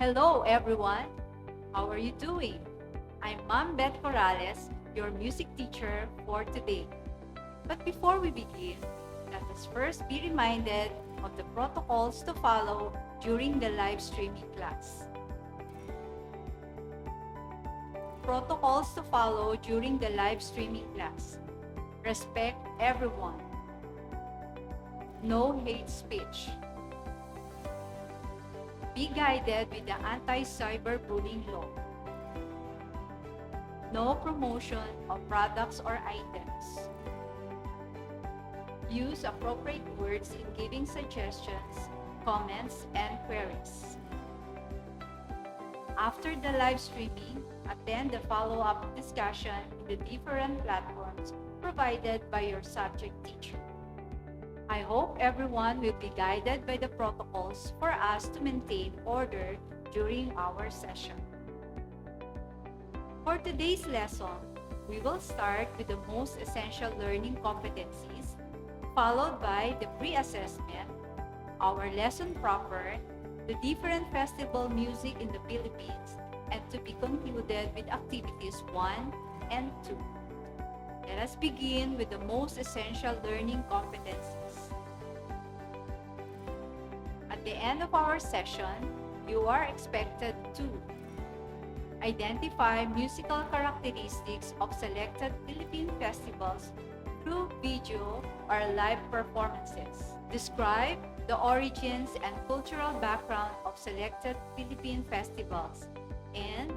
Hello everyone! How are you doing? I'm Ma'am Beth Corrales, your music teacher for today. But before we begin, let us first be reminded of the protocols to follow during the live streaming class. Protocols to follow during the live streaming class. Respect everyone. No hate speech. Be guided with the anti-cyberbullying law. No promotion of products or items. Use appropriate words in giving suggestions, comments, and queries. After the live streaming, attend the follow-up discussion in the different platforms provided by your subject teacher. I hope everyone will be guided by the protocols for us to maintain order during our session. For today's lesson, we will start with the most essential learning competencies, followed by the pre-assessment, our lesson proper, the different festival music in the Philippines, and to be concluded with activities 1 and 2. Let us begin with the most essential learning competencies. At the end of our session, you are expected to identify musical characteristics of selected Philippine festivals through video or live performances. Describe the origins and cultural background of selected Philippine festivals, and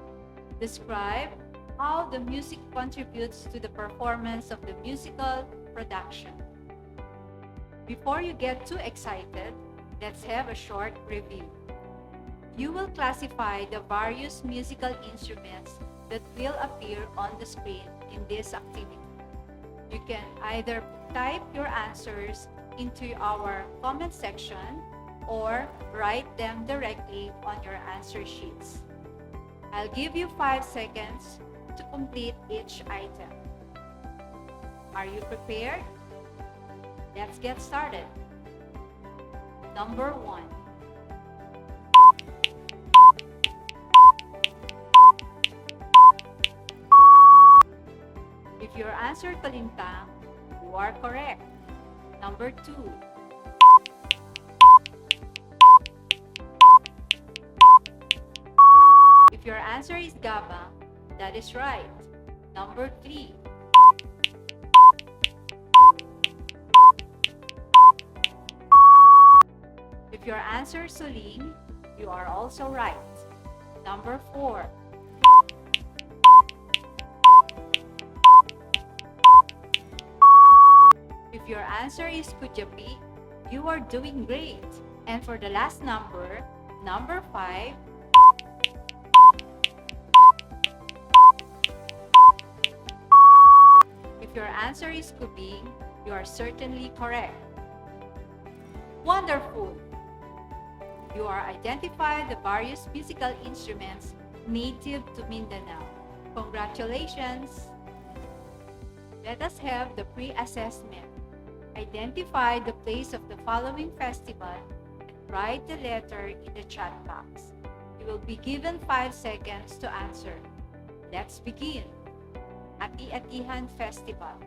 describe how the music contributes to the performance of the musical production. Before you get too excited, let's have a short review. You will classify the various musical instruments that will appear on the screen in this activity. You can either type your answers into our comment section or write them directly on your answer sheets. I'll give you 5 seconds to complete each item. Are you prepared? Let's get started. Number 1. If your answer kalintang, you are correct. Number 2. If your answer is gabang, that is right. Number 3. If your answer is suling, you are also right. Number 4. If your answer is kujapi, you are doing great. And for the last number, number 5, if your answer is kubing, you are certainly correct. Wonderful! You are identified the various musical instruments native to Mindanao. Congratulations! Let us have the pre-assessment. Identify the place of the following festival and write the letter in the chat box. You will be given 5 seconds to answer. Let's begin. Ati-Atihan Festival.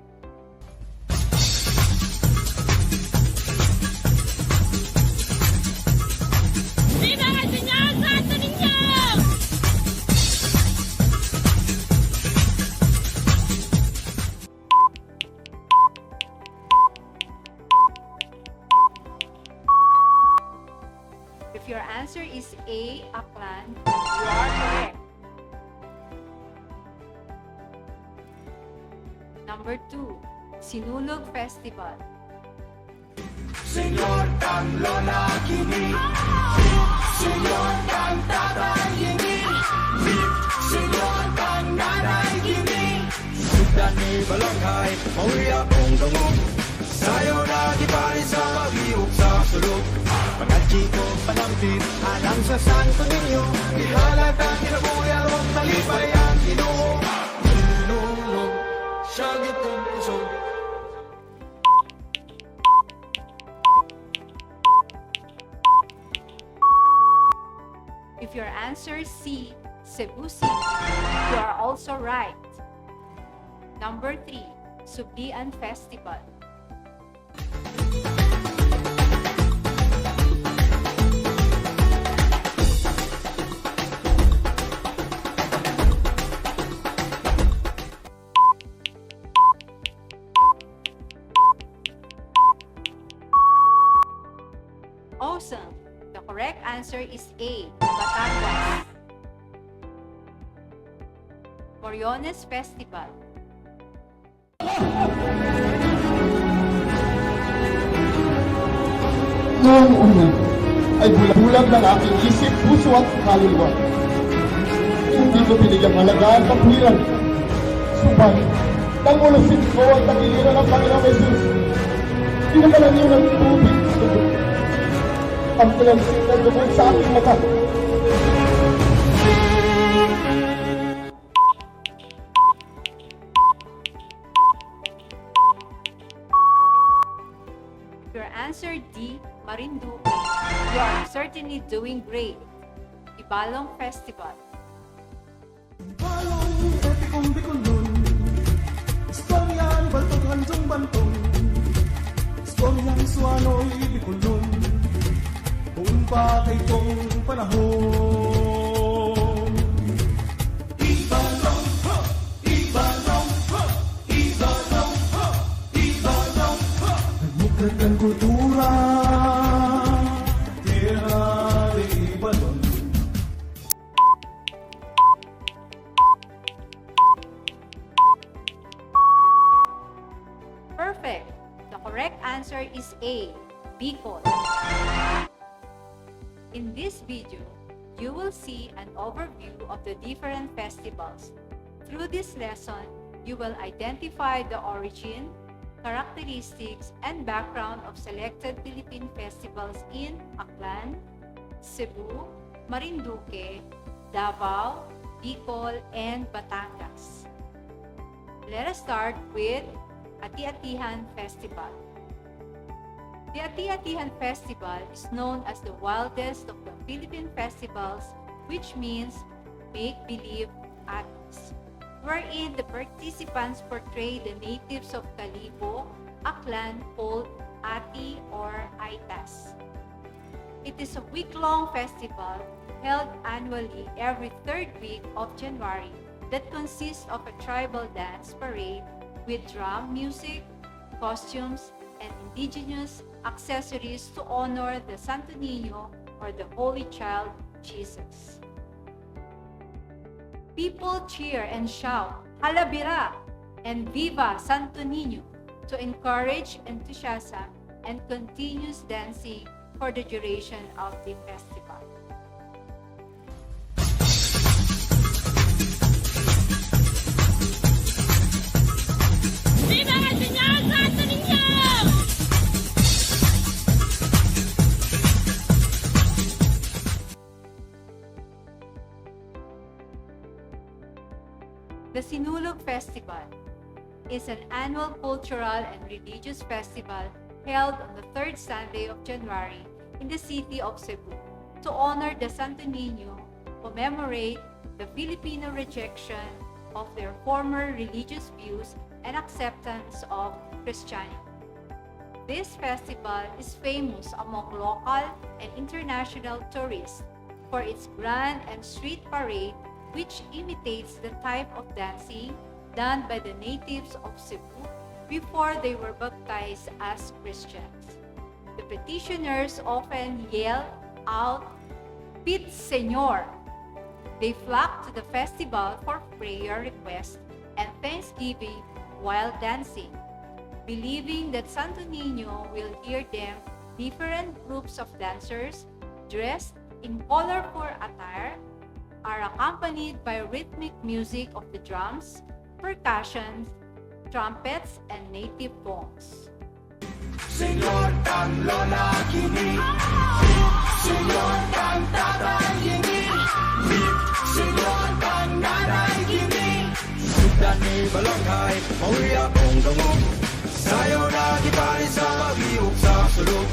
If your answer is A, Aklan, you are correct. Number 2, Sinulog Festival. Senyor kang lola kini, senyor kang tatay kini, senyor kang nanay kini. Sudan ni balanghay, mauwi akong dungog. Sayo na gipari sa pag-iok sa sulog. Pagkatsi ko panampit, alang sa santo ninyo. Ihalag ang kinabuyan o talipay ang ginoo. Nunulog, siyagit kong puso. If your answer C, Cebu City, you are also right. Number 3, Sublian Festival. Awesome! The correct answer is A, Batangas. Moriones Festival. Noong una ay bulag-bulag ng aking isip, puso at kaluluwa. Hindi ko binigyang halaga ang kapwiran. Subalit, nang ulusin ko ang tagiliran ng Panginoong Jesus, pinagalan niyo ng tubig sa dugo. Ang kalansing ng dugo sa aking mata. Your answer D, Marinduque. You are certainly doing great. Ibalong Festival. Balong etikong bikulun, istoryan baltong hanjong bantong, istoryan suano'y bikulun, kung pa kayong panahon. Ibalong, ibalong, ibalong, ibalong, nagmukha't kultura, tierra de Ibalong. Perfect! The correct answer is A, Bicol. In this video, you will see an overview of the different festivals. Through this lesson, you will identify the origin, characteristics, and background of selected Philippine festivals in Aklan, Cebu, Marinduque, Davao, Bicol, and Batangas. Let us start with Ati-Atihan Festival. The Ati-Atihan Festival is known as the wildest of the Philippine festivals, which means make-believe atis, wherein the participants portray the natives of Calibo, Aklan, called Ati or Aitas. It is a week-long festival held annually every third week of January that consists of a tribal dance parade with drum music, costumes, and indigenous accessories to honor the Santo Niño or the Holy Child Jesus. People cheer and shout, "Halabira!" and "Viva Santo Niño" to encourage enthusiasm and continuous dancing for the duration of the festival. Viva el Señor Santo Niño! The Sinulog Festival is an annual cultural and religious festival held on the third Sunday of January in the city of Cebu to honor the Santo Niño, commemorate the Filipino rejection of their former religious views and acceptance of Christianity. This festival is famous among local and international tourists for its grand and street parade, which imitates the type of dancing done by the natives of Cebu before they were baptized as Christians. The petitioners often yell out, "Pit Señor!" They flock to the festival for prayer requests and thanksgiving while dancing, believing that Santo Niño will hear them. Different groups of dancers dressed in colorful attire are accompanied by rhythmic music of the drums, percussion, trumpets, and native gongs. Senyor kang lola kini, senyor kang tatay kini, senyor kang nanay kini. Sudan ni balanghay, mauwi akong dungog. Sayo na gipali sa pag-iog sa sulog.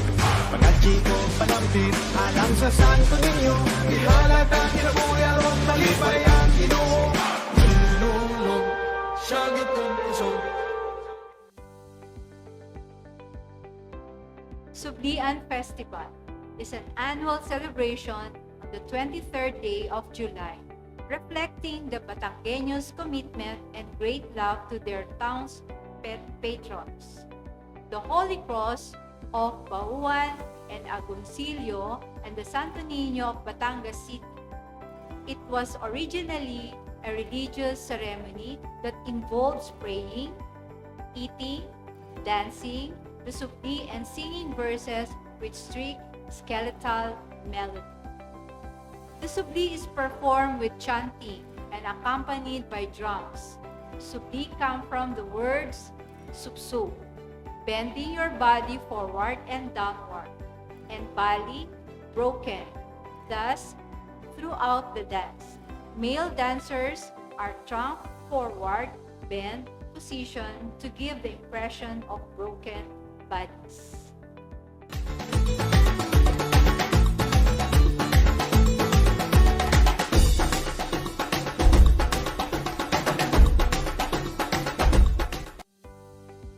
Pagkatsi ko panampit, alang sa Santo Niño, ihalata kinabuhi malipay ang Ginoo. Minulog siya gitong kusog. Sublian Festival is an annual celebration on the 23rd day of July, reflecting the Batangueños' commitment and great love to their town's patrons. The Holy Cross of Bauan and Agoncillo and the Santo Niño of Batangas City. It was originally a religious ceremony that involves praying, eating, dancing, the supli and singing verses with strict skeletal melody. The supli is performed with chanting and accompanied by drums. Supli come from the words supso, bending your body forward and downward, and bali, broken. Thus, throughout the dance, male dancers are trunked forward, bent position to give the impression of broken bodies.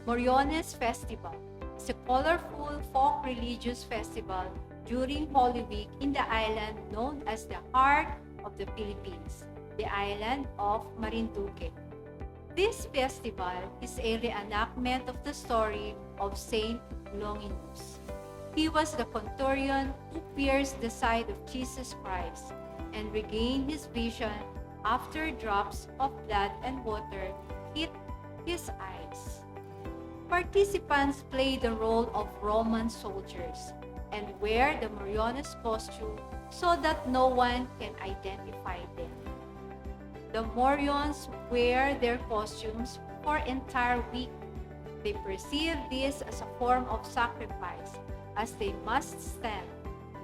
Moriones Festival is a colorful folk religious festival during Holy Week in the island known as the heart of the Philippines, the island of Marinduque. This festival is a reenactment of the story of Saint Longinus. He was the centurion who pierced the side of Jesus Christ and regained his vision after drops of blood and water hit his eyes. Participants play the role of Roman soldiers and wear the Moriones costume so that no one can identify them. The Morions wear their costumes for entire week. They perceive this as a form of sacrifice, as they must stand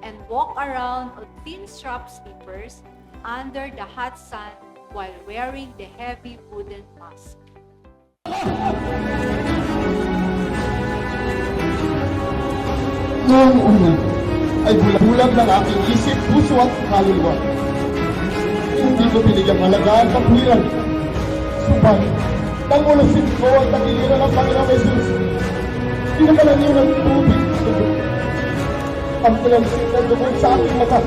and walk around on thin-strap slippers under the hot sun while wearing the heavy wooden mask. Noong una ay bulag ng aking isip, puso at kaluluwa. Hindi ko binigyang halaga ang kapwiran. Subalit, nang ulusin ko ang tangiliran ng Panginoong Jesus, pinakalan niyo ng tubig sa dugo. Ang pinalisik ng dugo sa aking mata.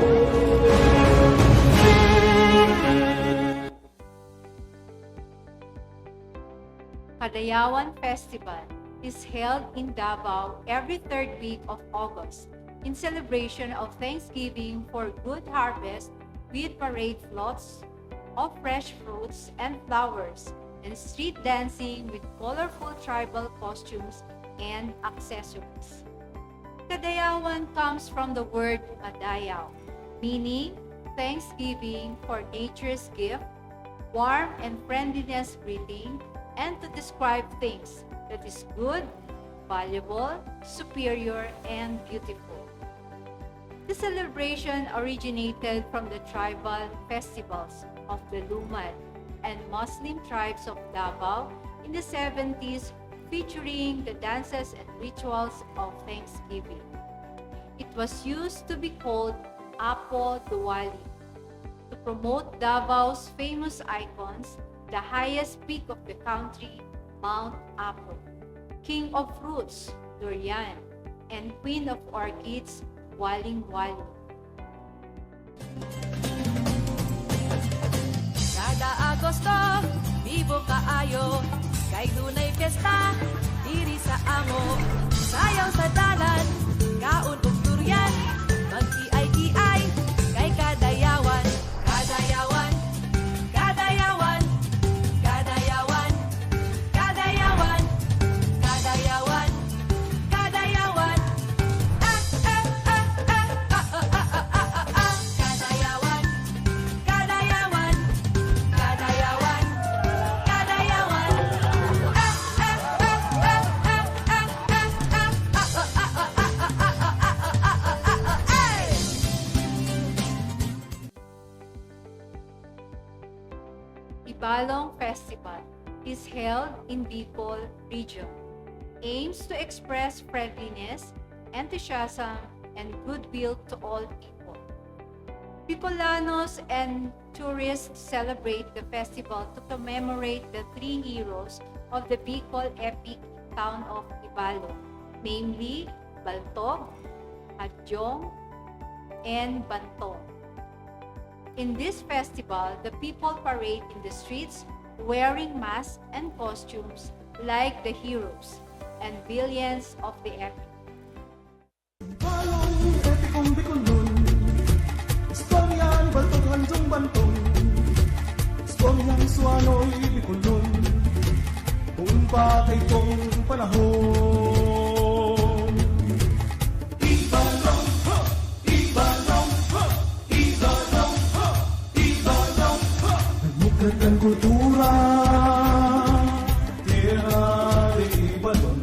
Kadayawan Festival is held in Davao every third week of August in celebration of Thanksgiving for good harvest with parade floats of fresh fruits and flowers and street dancing with colorful tribal costumes and accessories. Kadayawan comes from the word kadayaw, meaning thanksgiving for nature's gift, warm and friendliness greeting, and to describe things that is good, valuable, superior, and beautiful. The celebration originated from the tribal festivals of the Lumad and Muslim tribes of Davao in the 70s, featuring the dances and rituals of Thanksgiving. It was used to be called Apo Diwali to promote Davao's famous icons, the highest peak of the country, Mount Apo, King of Fruits, Durian, and Queen of Orchids, Waling Waling. Kada Agosto, bibo kaayo, kay dunay piyesta, diri sa amo, sayaw sa dalan, kaon ug durian, magkiay-kiay, kay kadayawan, kadayawan, kadayawan, kadayawan, kadayawan, kadayawan, kadayawan, kadayawan, kadayawan, kadayawan, kadayawan, Ibalong Festival is held in Bicol region. Aims to express friendliness, enthusiasm, and goodwill to all people. Bicolanos and tourists celebrate the festival to commemorate the three heroes of the Bicol epic town of Ibalon, namely Baltog, Hadyong, and Bantong. In this festival, the people parade in the streets wearing masks and costumes like the heroes and villains of the epic. Balong epikong Bicolon, Istoryan baltog hanjong bantong, Istoryang suano'y Bicolon, kung pa kay tong panahon. Ibalong, Ibalong, Ibalong, Ibalong, nagmukat ang kultura, tierra de Ibalon.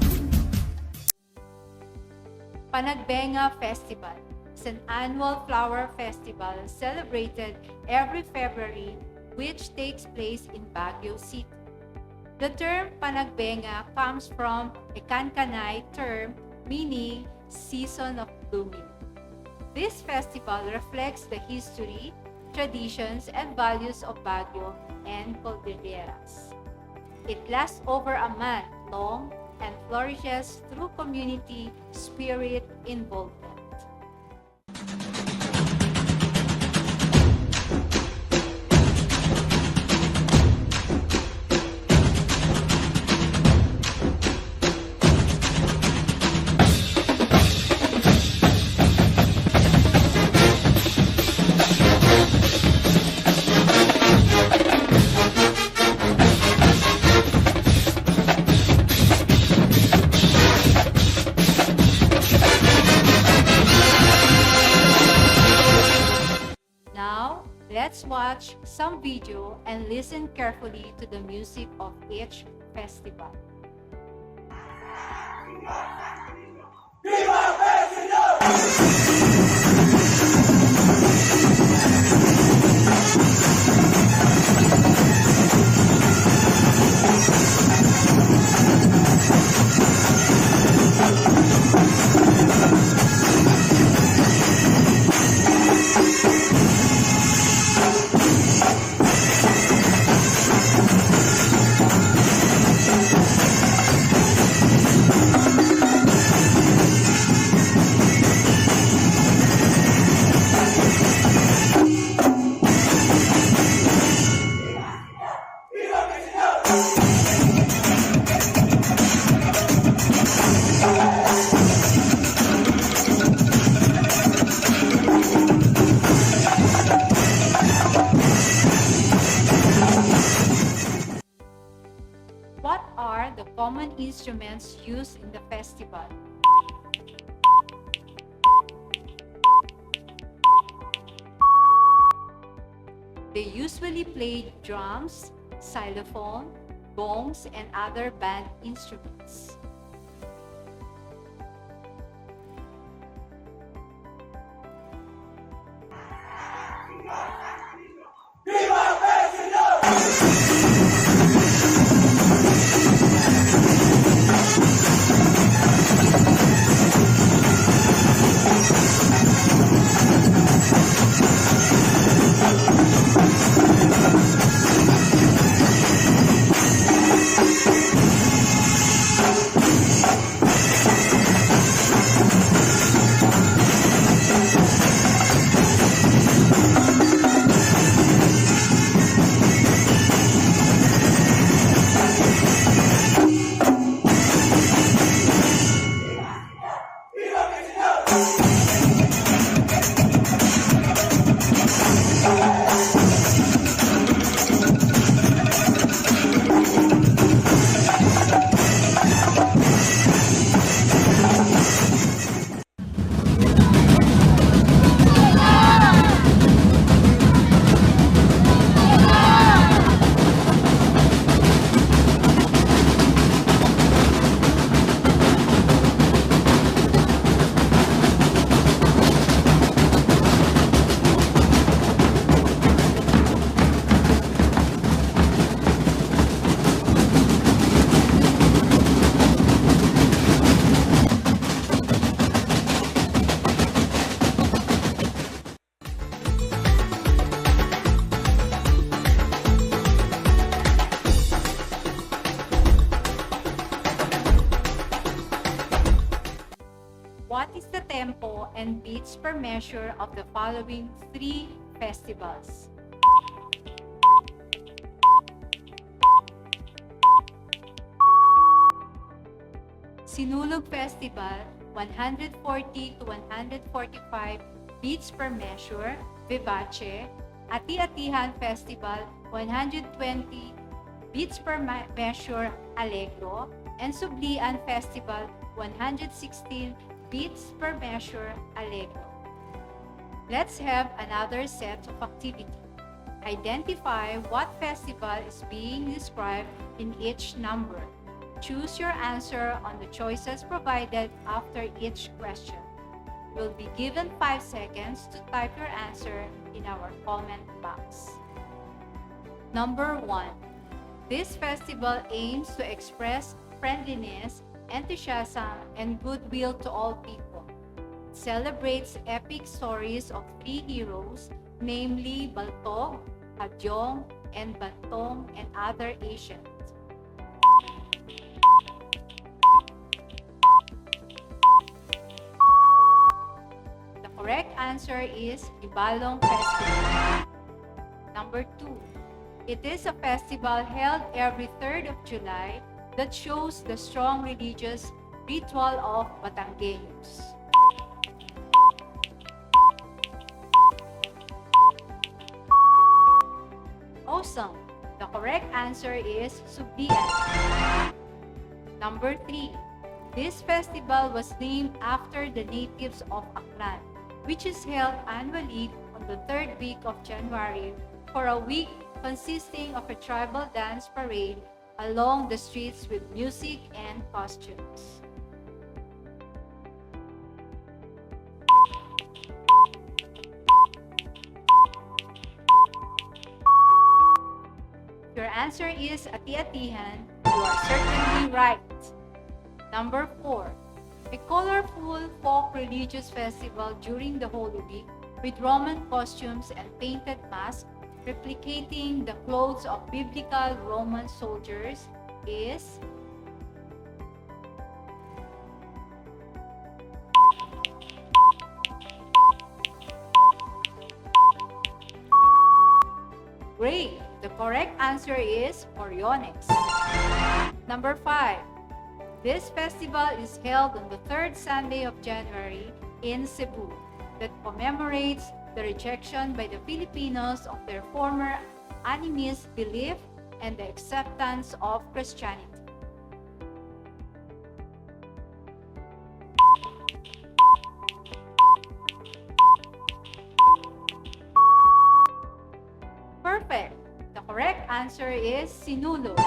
Panagbenga Festival is an annual flower festival celebrated every February, which takes place in Baguio City. The term Panagbenga comes from a Kankanay term meaning season of blooming. This festival reflects the history, traditions, and values of Baguio and Cordilleras. It lasts over a month long and flourishes through community spirit involvement. Now, let's watch some video and listen carefully to the music of each festival. What are the common instruments used in the festival? They usually played drums, xylophone, gongs, and other band instruments. tempo and beats per measure of the following 3 festivals. Sinulog Festival, 140 to 145 beats per measure, Vivace. Ati-Atihan Festival, 120 beats per measure, Allegro. And Sublian Festival, 116 beats per measure, Allegro. Let's have another set of activity. Identify what festival is being described in each number. Choose your answer on the choices provided after each question. You'll be given 5 seconds to type your answer in our comment box. Number 1. This festival aims to express friendliness, enthusiasm, and goodwill to all people. It celebrates epic stories of 3 heroes, namely Baltog, Hadyong, and Bantong, and other Asians. The correct answer is Ibalong Festival. Number 2. It is a festival held every 3rd of July that shows the strong religious ritual of Batanggenyos. Awesome! The correct answer is Subian. Number 3. This festival was named after the natives of Aklan, which is held annually on the 3rd week of January for a week consisting of a tribal dance parade along the streets with music and costumes. If your answer is Ati-Atihan, you are certainly right. Number 4. A colorful folk religious festival during the Holy Week with Roman costumes and painted masks replicating the clothes of biblical Roman soldiers is great. The correct answer is Moriones. Number 5. This festival is held on the 3rd Sunday of January in Cebu that commemorates the rejection by the Filipinos of their former animist belief and the acceptance of Christianity. Perfect! The correct answer is Sinulog.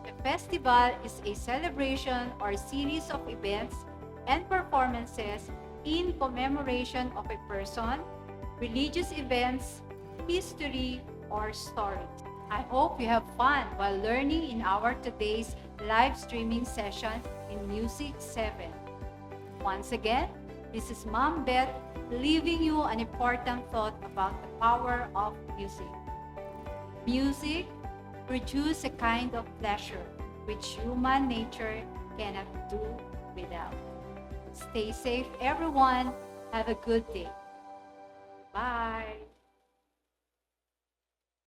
The festival is a celebration or series of events and performances in commemoration of a person, religious events, history, or stories. I hope you have fun while learning in our today's live streaming session in Music 7. Once again, this is Mom Beth leaving you an important thought about the power of music. Music produces a kind of pleasure which human nature cannot do without. Stay safe, everyone. Have a good day.